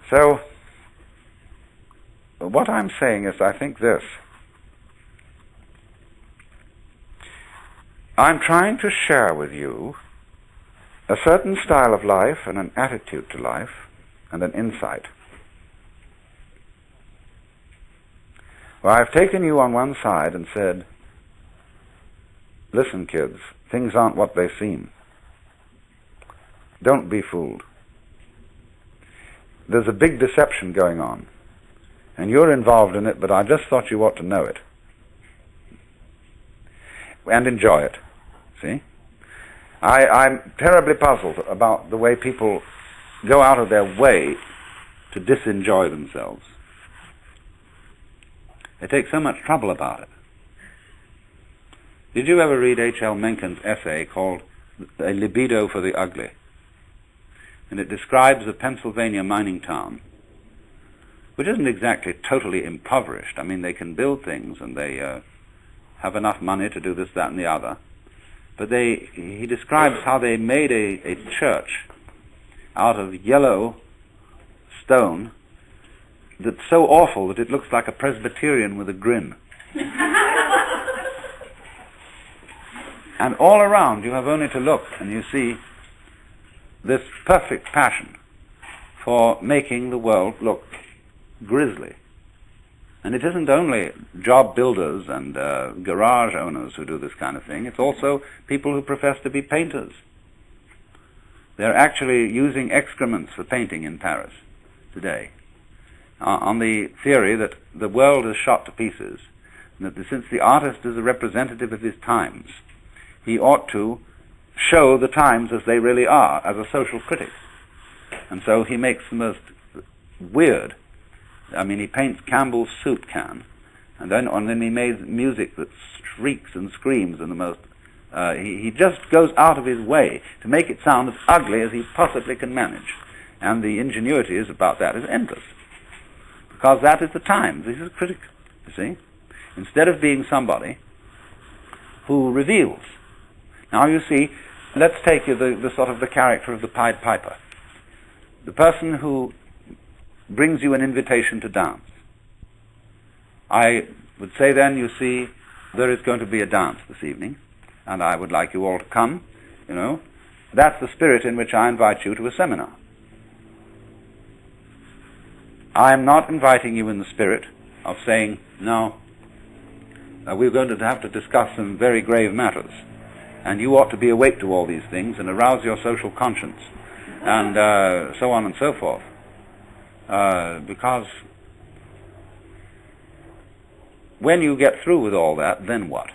So, what I'm saying is, I think this. I'm trying to share with you a certain style of life and an attitude to life and an insight. Well, I've taken you on one side and said, listen, kids, things aren't what they seem. Don't be fooled. There's a big deception going on, and you're involved in it, but I just thought you ought to know it and enjoy it. See? I'm terribly puzzled about the way people go out of their way to disenjoy themselves. They take so much trouble about it. Did you ever read H.L. Mencken's essay called A Libido for the Ugly? And it describes a Pennsylvania mining town, which isn't exactly totally impoverished. I mean, they can build things and they have enough money to do this, that, and the other. But he describes how they made a church out of yellow stone that's so awful that it looks like a Presbyterian with a grin. And all around you have only to look and you see this perfect passion for making the world look grisly. And it isn't only job builders and garage owners who do this kind of thing, it's also people who profess to be painters. They're actually using excrements for painting in Paris today, on the theory that the world is shot to pieces, and that since the artist is a representative of his times, he ought to show the times as they really are, as a social critic. And so he makes the most weird, I mean, he paints Campbell's soup can, and then he makes music that shrieks and screams in the most, he just goes out of his way to make it sound as ugly as he possibly can manage. And the ingenuity is about that is endless. Because that is the times. This is a critic, you see. Instead of being somebody who reveals. Now you see, let's take the sort of the character of the Pied Piper. The person who brings you an invitation to dance. I would say then, you see, there is going to be a dance this evening, and I would like you all to come, you know. That's the spirit in which I invite you to a seminar. I am not inviting you in the spirit of saying, no, we're going to have to discuss some very grave matters, and you ought to be awake to all these things and arouse your social conscience, and so on and so forth. Because when you get through with all that, then what?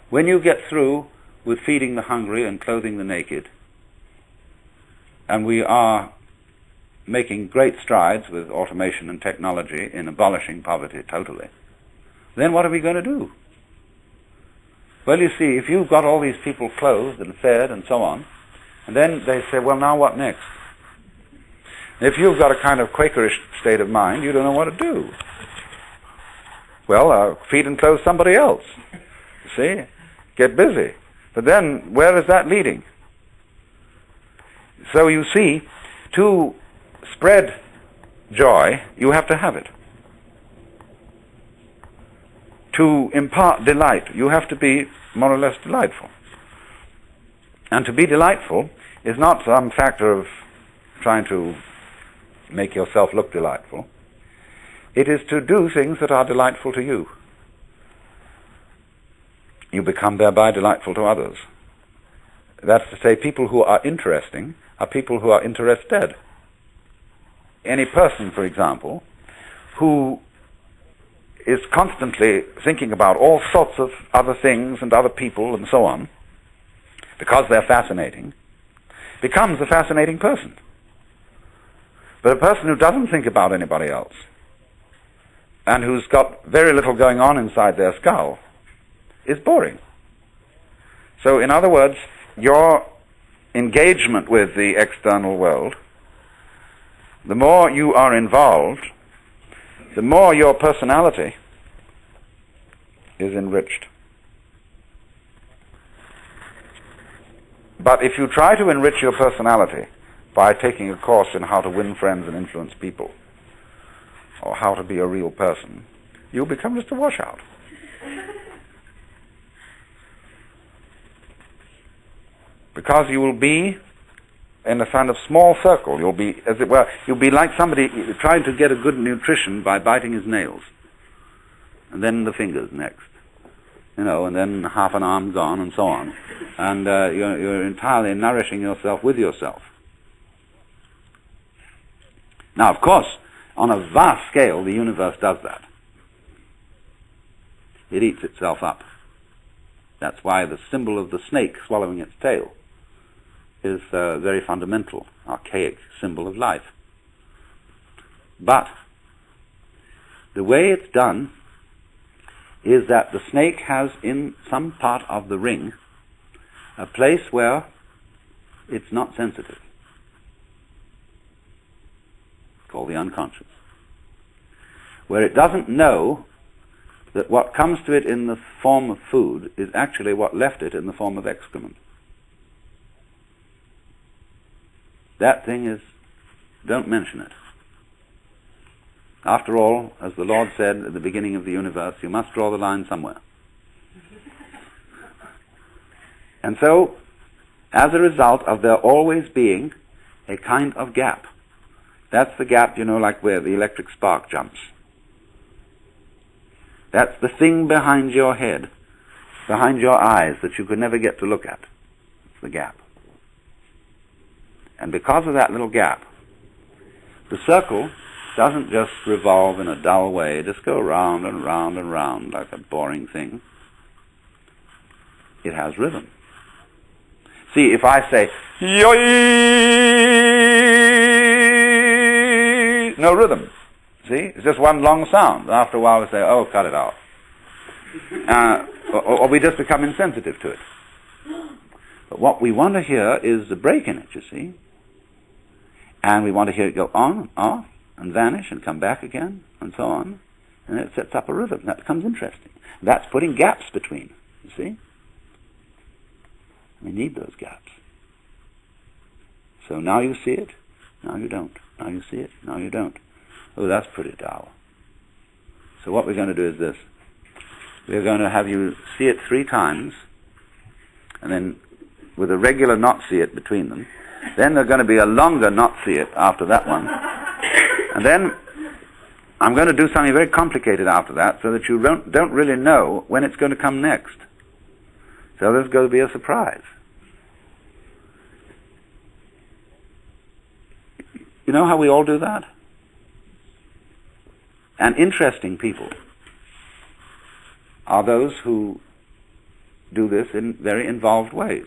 When you get through with feeding the hungry and clothing the naked, and we are making great strides with automation and technology in abolishing poverty totally, then what are we going to do? Well, you see, if you've got all these people clothed and fed and so on, and then they say, well, now what next? If you've got a kind of Quakerish state of mind, you don't know what to do. Well, feed and clothe somebody else. You see? Get busy. But then, where is that leading? So you see, to spread joy, you have to have it. To impart delight, you have to be more or less delightful. And to be delightful is not some factor of trying to make yourself look delightful. It is to do things that are delightful to you. You become thereby delightful to others. That's to say, people who are interesting are people who are interested. Any person, for example, who is constantly thinking about all sorts of other things and other people and so on, because they're fascinating, becomes a fascinating person. But a person who doesn't think about anybody else, and who's got very little going on inside their skull, is boring. So, in other words, your engagement with the external world, the more you are involved, the more your personality is enriched. But if you try to enrich your personality by taking a course in how to win friends and influence people, or how to be a real person, you'll become just a washout. Because you will be in a kind of small circle. You'll be, as it were, you'll be like somebody trying to get a good nutrition by biting his nails, and then the fingers next, and then half an arm gone, and so on. And you're entirely nourishing yourself with yourself. Now, of course, on a vast scale, the universe does that. It eats itself up. That's why the symbol of the snake swallowing its tail is a very fundamental, archaic symbol of life. But the way it's done is that the snake has in some part of the ring a place where it's not sensitive, called the unconscious, where it doesn't know that what comes to it in the form of food is actually what left it in the form of excrement. That thing is, don't mention it. After all, as the Lord said at the beginning of the universe, you must draw the line somewhere. And so, as a result of there always being a kind of gap, that's the gap, like where the electric spark jumps. That's the thing behind your head, behind your eyes, that you could never get to look at. It's the gap. And because of that little gap, the circle doesn't just revolve in a dull way, just go round and round and round like a boring thing. It has rhythm. See, if I say, yoy, no rhythm. See, it's just one long sound. After a while we say, oh, cut it out. Or we just become insensitive to it. But what we want to hear is the break in it, you see. And we want to hear it go on and off and vanish and come back again and so on. And it sets up a rhythm. That becomes interesting. That's putting gaps between, you see. We need those gaps. So now you see it, now you don't. Now you see it, now you don't. Oh, that's pretty dull. So what we're going to do is this. We're going to have you see it 3 times, and then with a regular not see it between them. Then there's going to be a longer not see it after that one. And then I'm going to do something very complicated after that so that you don't really know when it's going to come next. So there's going to be a surprise. You know how we all do that? And interesting people are those who do this in very involved ways.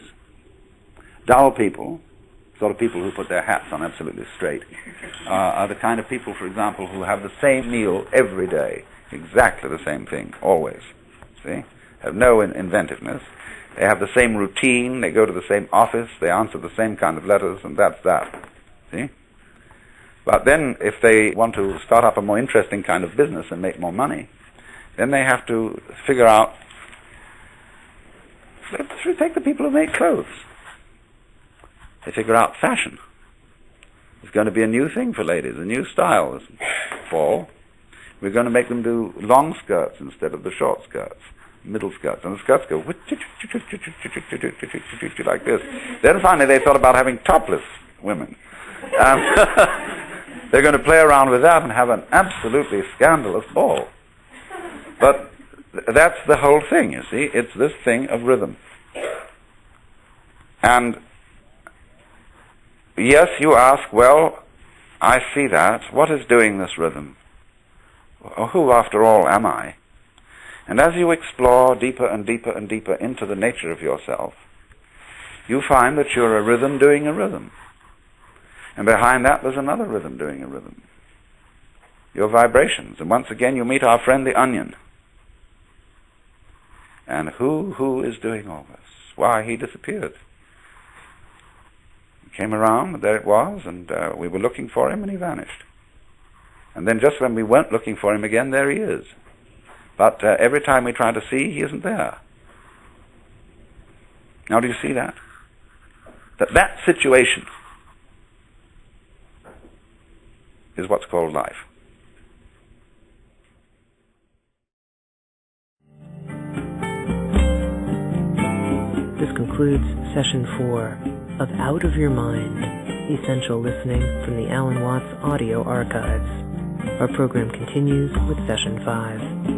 Dull people, sort of people who put their hats on absolutely straight, are the kind of people, for example, who have the same meal every day, exactly the same thing, always. See? Have no inventiveness. They have the same routine, they go to the same office, they answer the same kind of letters, and that's that. See? But then, if they want to start up a more interesting kind of business and make more money, then they have to figure out, let's take the people who make clothes. They figure out fashion. It's going to be a new thing for ladies, a new style this fall. We're going to make them do long skirts instead of the short skirts, middle skirts, and the skirts go like this. Then finally they thought about having topless women. They're going to play around with that and have an absolutely scandalous ball. But that's the whole thing, you see. It's this thing of rhythm. And yes, you ask, well, I see that. What is doing this rhythm? Who, after all, am I? And as you explore deeper and deeper and deeper into the nature of yourself, you find that you're a rhythm doing a rhythm. And behind that there's another rhythm doing a rhythm. Your vibrations. And once again you meet our friend the onion. And who is doing all this? Why, he disappeared. He came around, and there it was, and we were looking for him, and he vanished. And then just when we weren't looking for him again, there he is. But every time we try to see, he isn't there. Now do you see that? That situation is what's called life. This concludes Session 4 of Out of Your Mind, Essential Listening from the Alan Watts Audio Archives. Our program continues with Session 5.